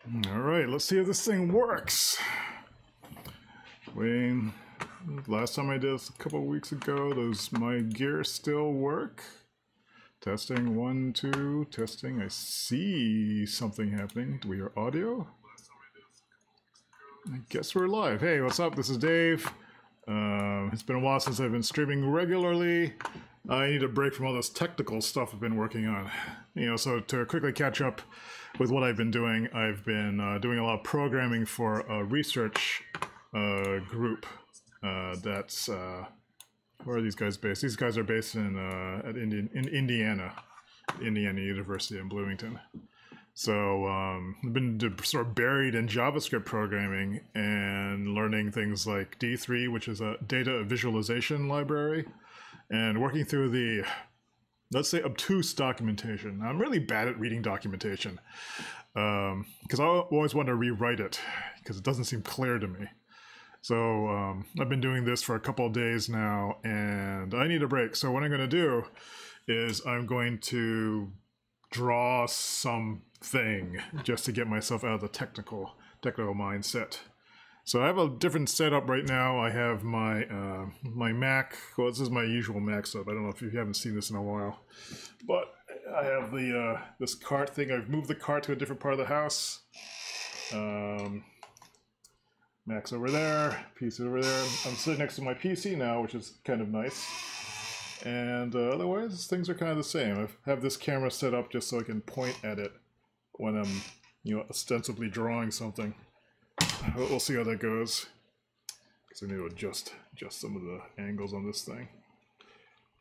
Alright, let's see if this thing works. Wayne, last time I did this a couple of weeks ago, does my gear still work? Testing, 1, 2, testing. I see something happening. Do we hear audio? I guess we're live. Hey, what's up? This is Dave. It's been a while since I've been streaming regularly. I need a break from all this technical stuff I've been working on. You know, so to quickly catch up with what I've been doing doing a lot of programming for a research group that's... where are these guys based? These guys are based in Indiana University in Bloomington. So I've been sort of buried in JavaScript programming and learning things like D3, which is a data visualization library, and working through the, let's say, obtuse documentation. I'm really bad at reading documentation because I always want to rewrite it because it doesn't seem clear to me. So I've been doing this for a couple of days now, and I need a break. So what I'm going to do is I'm going to draw something just to get myself out of the technical mindset. So I have a different setup right now. I have my my Mac. Well, this is my usual Mac setup. I don't know if you haven't seen this in a while, but I have the this cart thing. I've moved the cart to a different part of the house. Mac's over there, PC over there. I'm sitting next to my PC now, which is kind of nice. And otherwise, things are kind of the same. I have this camera set up just so I can point at it when I'm, you know, ostensibly drawing something. We'll see how that goes. Because I need to adjust some of the angles on this thing.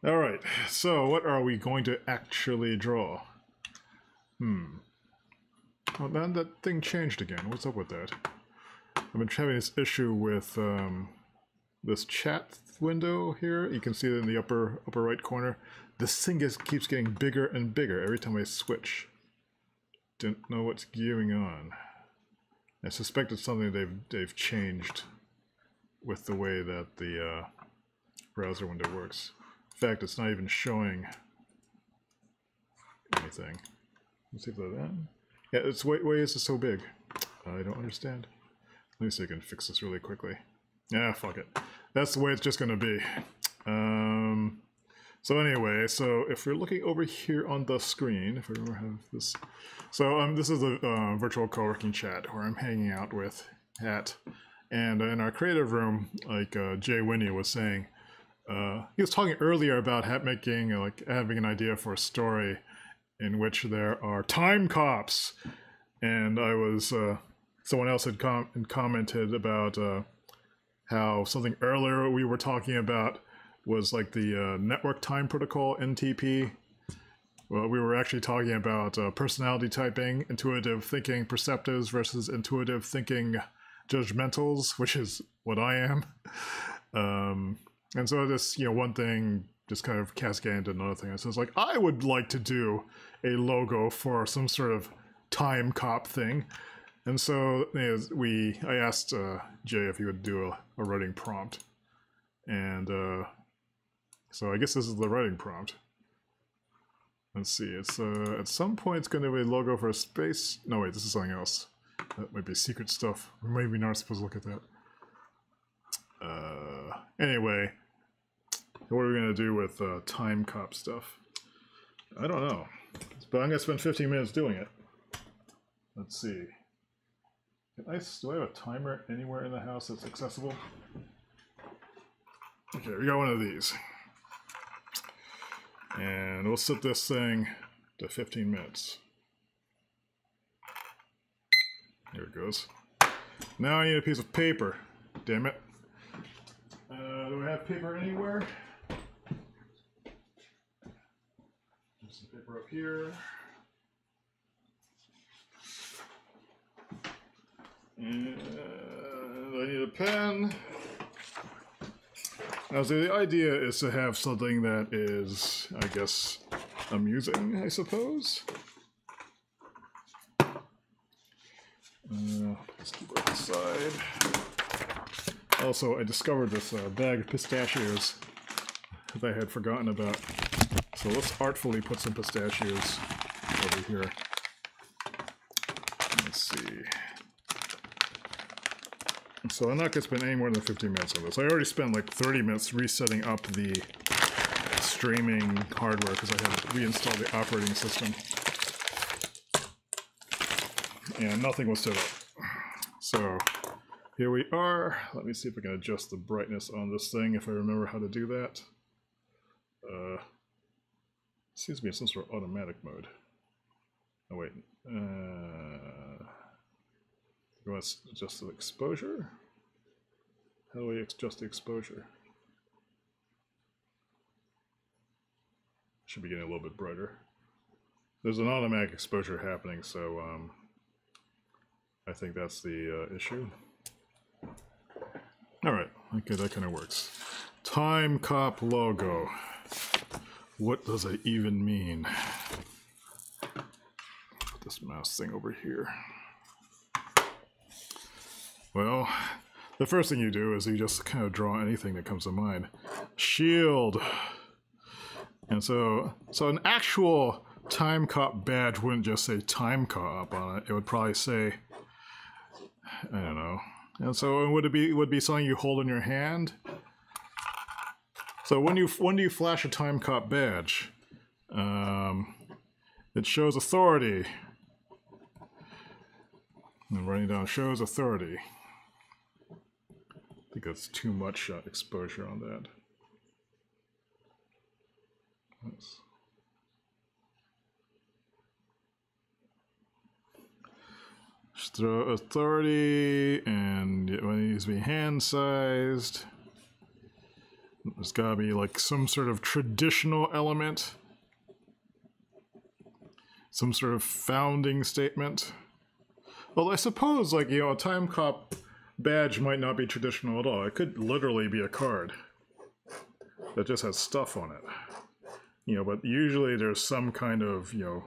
All right, so what are we going to actually draw? Oh man, that thing changed again. What's up with that? I've been having this issue with this chat window here. You can see it in the upper right corner. This thing keeps getting bigger and bigger every time I switch. Don't know what's going on. I suspect it's something they've changed with the way that the browser window works. In fact, it's not even showing anything. Let's see if that. Yeah, it's why is it so big? I don't understand. Let me see if I can fix this really quickly. Yeah, fuck it. That's the way it's just gonna be. So anyway, so if we're looking over here on the screen, if we ever have this... So this is a virtual co-working chat where I'm hanging out with Hat. And in our creative room, like Jay Winnie was saying, he was talking earlier about Hat making, like having an idea for a story in which there are time cops. And I was... someone else had commented about how something earlier we were talking about was like the network time protocol, NTP. Well, we were actually talking about personality typing, intuitive thinking perceptives versus intuitive thinking judgmentals, which is what I am. And so this, you know, one thing just kind of cascaded into another thing. So it's like, I would like to do a logo for some sort of time cop thing. And so I asked Jay if he would do a writing prompt. And so I guess this is the writing prompt. Let's see, it's at some point it's going to be a logo for a space. No, wait, this is something else. That might be secret stuff. We're maybe not supposed to look at that. Anyway, what are we going to do with time cop stuff? I don't know. But I'm going to spend 15 minutes doing it. Let's see. Do I have a timer anywhere in the house that's accessible? Okay, we got one of these. And we'll set this thing to 15 minutes. There it goes. Now I need a piece of paper. Damn it. Do I have paper anywhere? There's some paper up here. And I need a pen. Now, so the idea is to have something that is, I guess, amusing, I suppose. Let's keep it aside. Also, I discovered this bag of pistachios that I had forgotten about. So let's artfully put some pistachios over here. Let's see. So I'm not going to spend any more than 15 minutes on this. I already spent like 30 minutes resetting up the streaming hardware because I had to reinstall the operating system. And nothing was set up. So here we are. Let me see if I can adjust the brightness on this thing if I remember how to do that. Seems to be in some sort of automatic mode. Oh wait. You want to adjust the exposure? How do we adjust the exposure? Should be getting a little bit brighter. There's an automatic exposure happening, so I think that's the issue. Alright, okay, that kind of works. Time Cop logo. What does it even mean? Put this mouse thing over here. Well, the first thing you do is you just kind of draw anything that comes to mind. Shield. And so an actual Time Cop badge wouldn't just say Time Cop on it. It would probably say, I don't know. And so would it be something you hold in your hand? So when do you flash a Time Cop badge? It shows authority. And writing down shows authority. I think that's too much exposure on that. Yes. Just throw authority, and it needs to be hand-sized. There's gotta be like some sort of traditional element. Some sort of founding statement. Well, I suppose, like, you know, a Time Cop badge might not be traditional at all. It could literally be a card that just has stuff on it. You know, but usually there's some kind of, you know,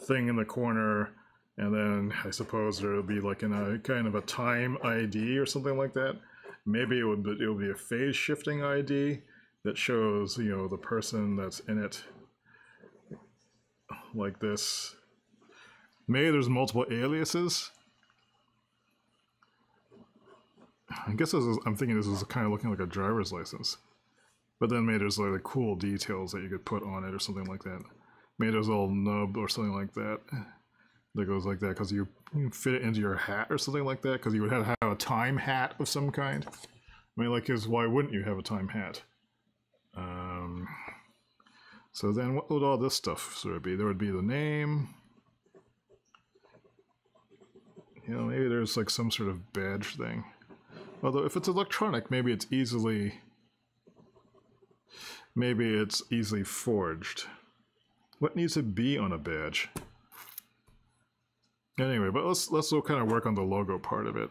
thing in the corner, and then I suppose there'll be like a kind of a time ID or something like that. Maybe it would be a phase shifting ID that shows, you know, the person that's in it, like this. Maybe there's multiple aliases. I guess I'm thinking this is kind of looking like a driver's license. But then maybe there's like cool details that you could put on it or something like that. Maybe there's a little nub or something like that that goes like that because you fit it into your hat or something like that, because you would have to have a time hat of some kind. I mean, like, why wouldn't you have a time hat? So then what would all this stuff sort of be? There would be the name. You know, maybe there's like some sort of badge thing. Although if it's electronic, maybe it's easily forged. What needs to be on a badge? Anyway, but let's kind of work on the logo part of it.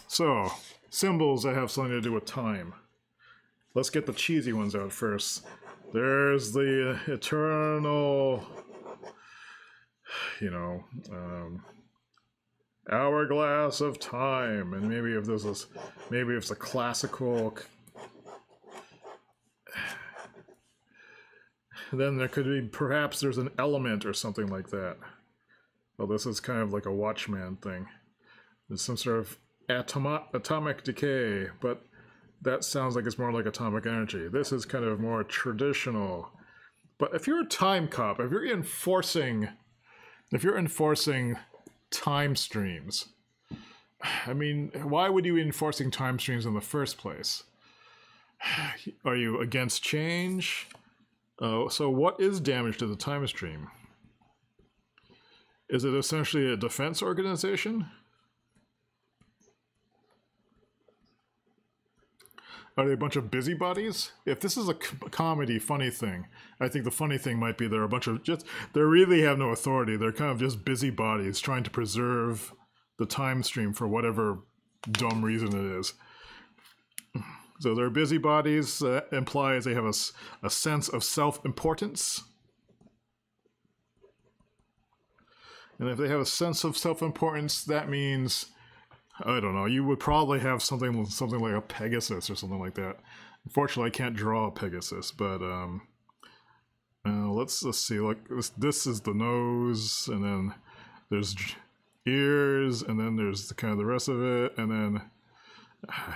So, symbols that have something to do with time. Let's get the cheesy ones out first. There's the eternal, you know, hourglass of time, and maybe if this is, maybe it's a classical. Then there could be, perhaps there's an element or something like that. Well, this is kind of like a Watchman thing. There's some sort of atomic decay, but that sounds like it's more like atomic energy. This is kind of more traditional. But if you're a time cop, if you're enforcing time streams, I mean, why would you be enforcing time streams in the first place? Are you against change? So what is damage to the time stream? Is it essentially a defense organization? Are they a bunch of busybodies? If this is a comedy, funny thing, I think the funny thing might be they're a bunch of they really have no authority. They're kind of just busybodies trying to preserve the time stream for whatever dumb reason it is. So they're busybodies. Implies they have a sense of self-importance. And if they have a sense of self-importance, that means, I don't know, you would probably have something like a Pegasus or something like that. Unfortunately, I can't draw a Pegasus, but let's see. Like this is the nose, and then there's ears, and then there's kind of the rest of it, and then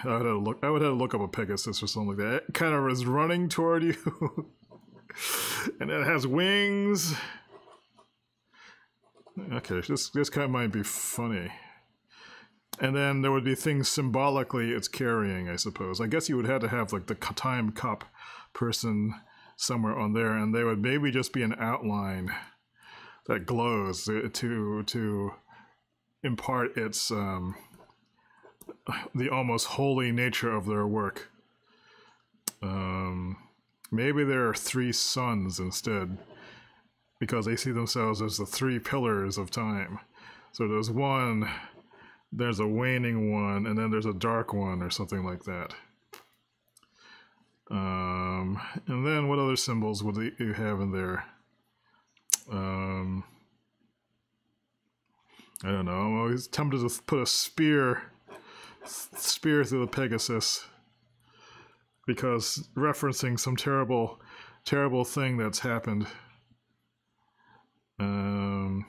I would have to look up a Pegasus or something like that. It kind of is running toward you, and it has wings. Okay, this kind of might be funny. And then there would be things symbolically it's carrying, I suppose. I guess you would have to have like the time cop person somewhere on there, and they would maybe just be an outline that glows to impart its the almost holy nature of their work. Maybe there are 3 suns instead, because they see themselves as the 3 pillars of time. So there's one, there's a waning one, and then there's a dark one, or something like that. And then what other symbols would you have in there? I don't know. I'm always tempted to put a spear through the Pegasus, because referencing some terrible thing that's happened. And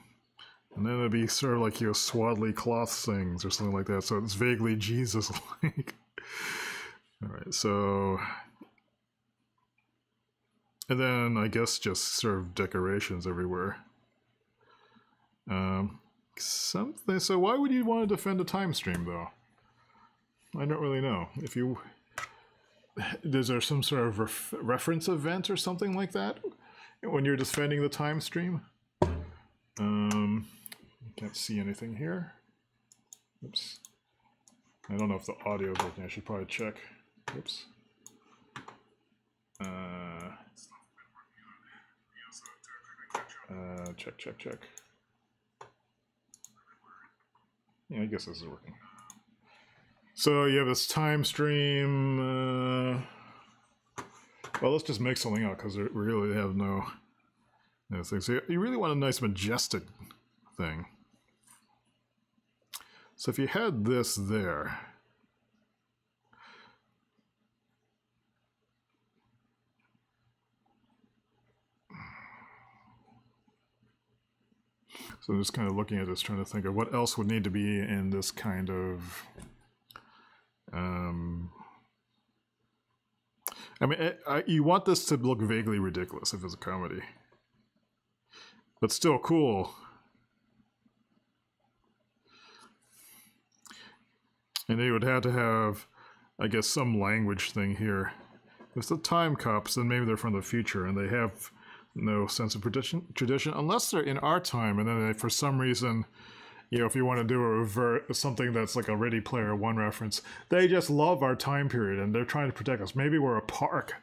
then it'd be sort of like, swaddly cloth things or something like that, so it's vaguely Jesus-like. Alright, so... And then, I guess, just sort of decorations everywhere. So why would you want to defend a time stream, though? I don't really know. Is there some sort of reference event or something like that when you're defending the time stream? Can't see anything here. Oops. I don't know if the audio is working. I should probably check. Oops. Check. Yeah, I guess this is working. So you have this time stream. Well, let's just make something out, because we really have no thing. So you really want a nice majestic thing. So if you had this there, so I'm just kind of looking at this, trying to think of what else would need to be in this kind of... I mean, you want this to look vaguely ridiculous if it's a comedy, but still cool. And you would have to have, I guess, some language thing here. If the time cops, then maybe they're from the future and they have no sense of tradition, unless they're in our time, and then they, for some reason, if you want to do something that's like a Ready Player One reference, they just love our time period and they're trying to protect us. Maybe we're a park.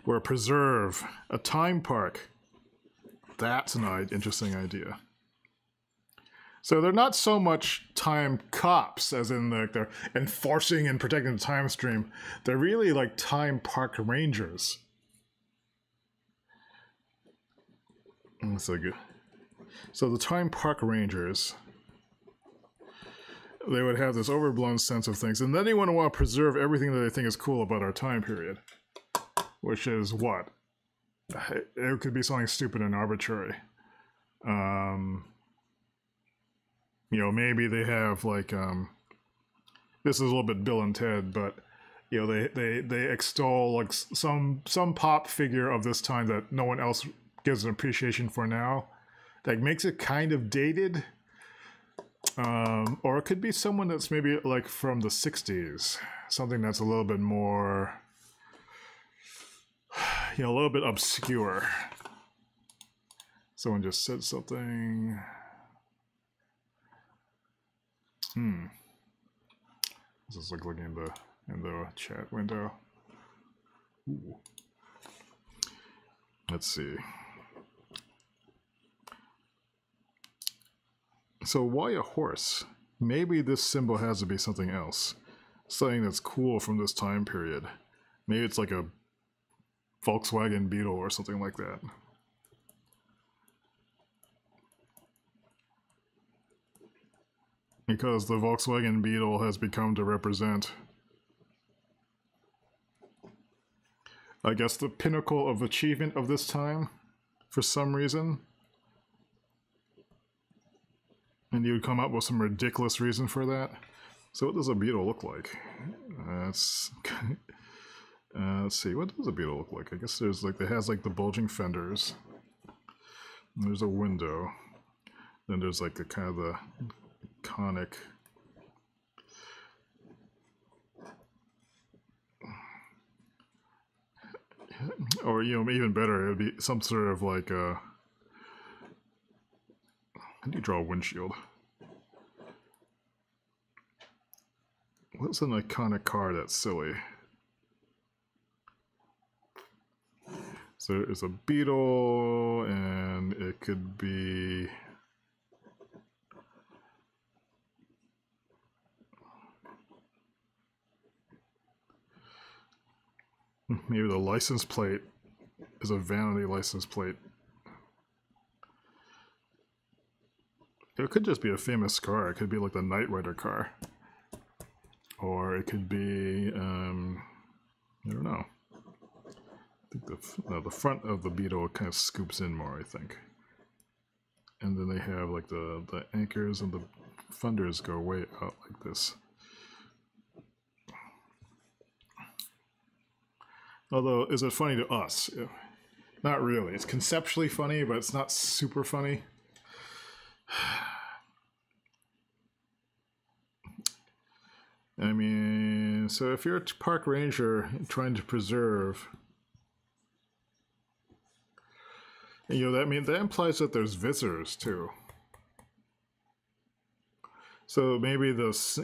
We're a preserve, a time park. That's an interesting idea. So they're not so much time cops, as in like they're enforcing and protecting the time stream. They're really like time park rangers. So good. So the time park rangers, they would have this overblown sense of things, and then they want to preserve everything that they think is cool about our time period, which is what? It could be something stupid and arbitrary. Maybe they have like this is a little bit Bill and Ted, but they extol like some pop figure of this time that no one else gives an appreciation for now, that makes it kind of dated. Or it could be someone that's maybe like from the 60s, something that's a little bit more, a little bit obscure. Someone just said something. This is like looking in the chat window. Ooh. Let's see. So why a horse? Maybe this symbol has to be something else. Something that's cool from this time period. Maybe it's like a Volkswagen Beetle or something like that. Because the Volkswagen Beetle has become to represent, I guess, the pinnacle of achievement of this time, for some reason. And you would come up with some ridiculous reason for that. So what does a beetle look like? Let's see, what does a beetle look like? I guess there's like, it has like the bulging fenders. And there's a window. Then there's like a kind of the conic. Or, you know, even better, it would be some sort of like a... How do you draw a windshield? What's an iconic car that's silly? So it's a beetle, and it could be... Maybe the license plate is a vanity license plate. It could just be a famous car. It could be like the Knight Rider car. Or it could be, I don't know. I think the front of the beetle kind of scoops in more, I think. And then they have like the anchors and the fenders go way out like this. Although, is it funny to us? Not really. It's conceptually funny, but it's not super funny. I mean, so if you're a park ranger trying to preserve, you know, that implies that there's visitors too. So maybe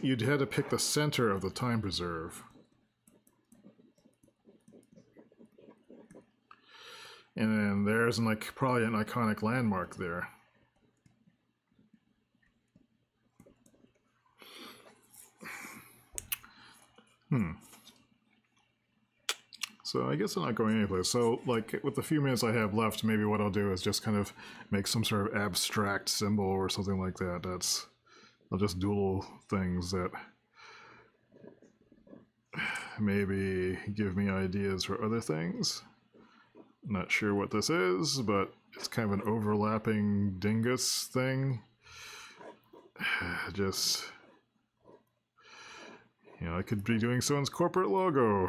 you'd had to pick the center of the time preserve. And then there's like probably an iconic landmark there. So I guess I'm not going anyplace. So like with the few minutes I have left, maybe what I'll do is just kind of make some sort of abstract symbol or something like that. I'll just doodle things that maybe give me ideas for other things. Not sure what this is, but it's kind of an overlapping dingus thing. Just, you know, I could be doing someone's corporate logo.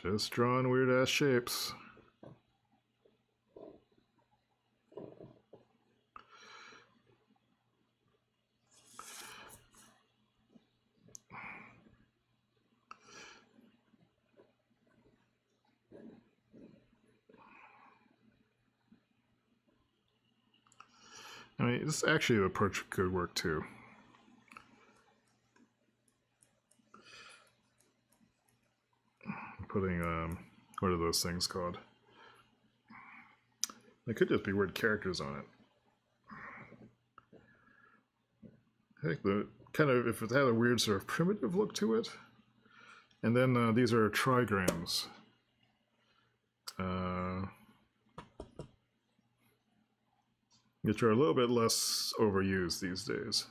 Just drawing weird-ass shapes. I mean, this actually approach could work too. Putting, what are those things called? They could just be weird characters on it. I think the kind of, if it had a weird sort of primitive look to it. And then these are trigrams. Which are a little bit less overused these days.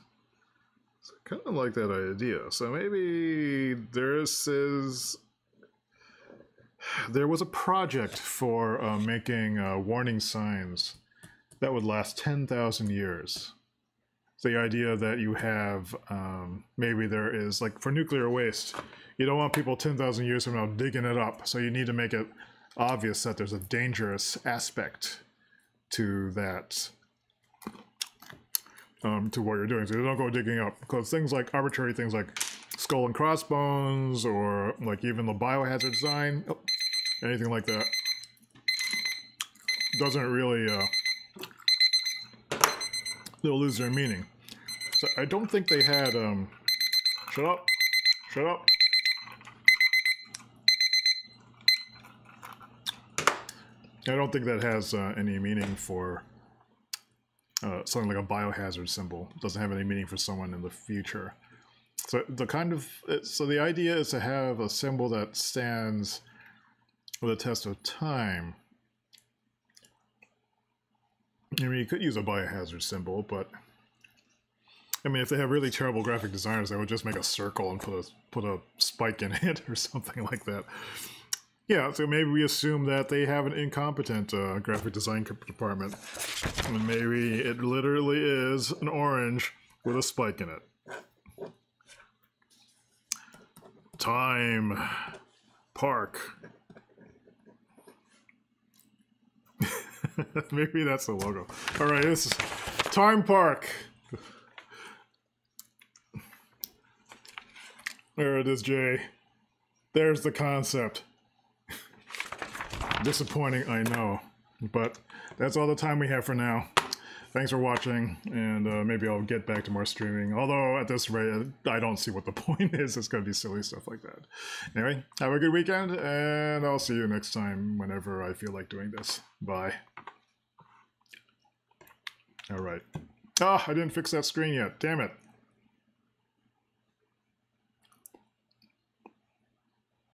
So I kind of like that idea. So maybe there was a project for making warning signs that would last 10,000 years. So the idea that you have, maybe there is, like for nuclear waste, you don't want people 10,000 years from now digging it up. So you need to make it obvious that there's a dangerous aspect to that, to what you're doing. So you don't go digging up, because things like arbitrary things like skull and crossbones, or like even the biohazard sign, anything like that, doesn't really, they'll lose their meaning. So I don't think they had, shut up, shut up. I don't think that has any meaning for something like a biohazard symbol. It doesn't have any meaning for someone in the future. So the idea is to have a symbol that stands the test of time. I mean, you could use a biohazard symbol, but I mean, if they have really terrible graphic designers, they would just make a circle and put a spike in it or something like that. Yeah, so maybe we assume that they have an incompetent graphic design department. And maybe it literally is an orange with a spike in it. Time. Park. Maybe that's the logo. Alright, this is Time Park. There it is, Jay. There's the concept. Disappointing, I know. But that's all the time we have for now. Thanks for watching, and maybe I'll get back to more streaming. Although, at this rate, I don't see what the point is. It's going to be silly stuff like that. Anyway, have a good weekend, and I'll see you next time whenever I feel like doing this. Bye. Alright. Ah, I didn't fix that screen yet. Damn it.